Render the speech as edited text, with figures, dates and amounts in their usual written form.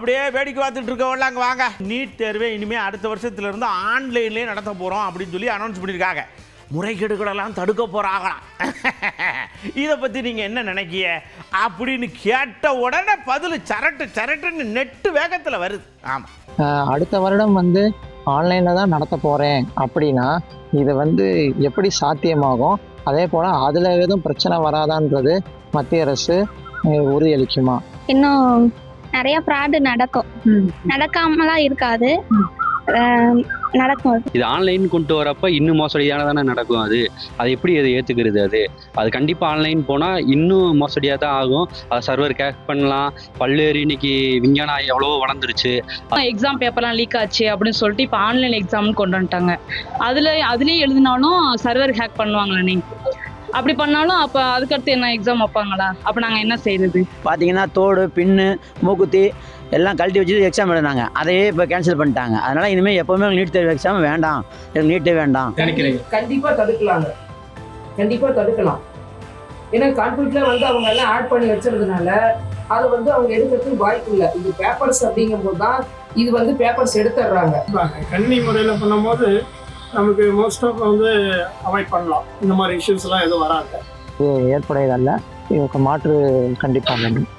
அப்படியே வேடிக்கை பார்த்துட்டு இருக்கவங்கள அங்கே வாங்க. நீட் தேர்வை இனிமேல் அடுத்த வருஷத்துலேருந்து ஆன்லைன்லேயே நடத்த போகிறோம் அப்படின்னு சொல்லி அனௌன்ஸ் பண்ணியிருக்காங்க. முறைகேடுகளெல்லாம் தடுக்க போகிறாங்களாம். இதை பற்றி நீங்கள் என்ன நினைக்கிய அப்படின்னு கேட்ட உடனே பதில் சரட்டுன்னு நெட்டு வேகத்தில் வருது. ஆமாம், அடுத்த வருடம் ஆன்லைனில் தான் நடத்த போகிறேன் அப்படின்னா இது எப்படி சாத்தியமாகும்? அதே போல் அதில் எதுவும் பிரச்சனை வராதான்றது மத்திய அரசு உறுதியளிக்குமா? இன்னும் நிறைய ஃப்ராடு நடக்கும், நடக்காமலாம் இருக்காது, நடக்கும். இது ஆன்லைன் கொண்டு வரப்ப இன்னும் மோசடியான தானே நடக்கும். அது எப்படி அதை ஏற்றுக்கிறது? அது கண்டிப்பாக ஆன்லைன் போனால் இன்னும் மோசடியாக தான் ஆகும். அதை சர்வர் கேக் பண்ணலாம். பல்வேறு இன்னைக்கு விஞ்ஞானம் எவ்வளவோ வளர்ந்துருச்சு. எக்ஸாம் பேப்பர்லாம் லீக் ஆச்சு அப்படின்னு சொல்லிட்டு இப்போ ஆன்லைன் எக்ஸாம்னு கொண்டு வந்துட்டாங்க. அதுலேயே எழுதினாலும் சர்வர் ஹேக் பண்ணுவாங்களே. நீங்கள் அப்படி பண்ணாலும் அப்போ அதுக்கடுத்து என்ன எக்ஸாம் வைப்பாங்களா? அப்போ நாங்கள் என்ன செய்யறது? பார்த்தீங்கன்னா தோடு, பின்னு, மூக்குத்தி எல்லாம் கழட்டி வச்சுட்டு எக்ஸாம் எழுதினாங்க. அதையே இப்போ கேன்சல் பண்ணிட்டாங்க. அதனால் இனிமேல் எப்போவுமே நீட் தேர்வு எக்ஸாம் வேண்டாம், எனக்கு நீட்டே வேண்டாம். கண்டிப்பாக தடுக்கலாம். ஏன்னா கம்ப்யூட்டரில் அவங்க எல்லாம் ஆட் பண்ணி வச்சுறதுனால அதை அவங்க எடுக்கிறதுக்கு வாய்ப்பு இல்லை. இது பேப்பர்ஸ் அப்படிங்கும்போது தான் இது பேப்பர்ஸ் எடுத்துடுறாங்க. கணினி முறையில் பண்ணும்போது நமக்கு மோஸ்ட் ஆஃப் அவாய்ட் பண்ணலாம். இந்த மாதிரி இஷ்யூஸ்லாம் எதுவும் வராது. ஏற்புடையதல்ல. இதுக்கு மாற்று கண்டிப்பாக வேண்டும்.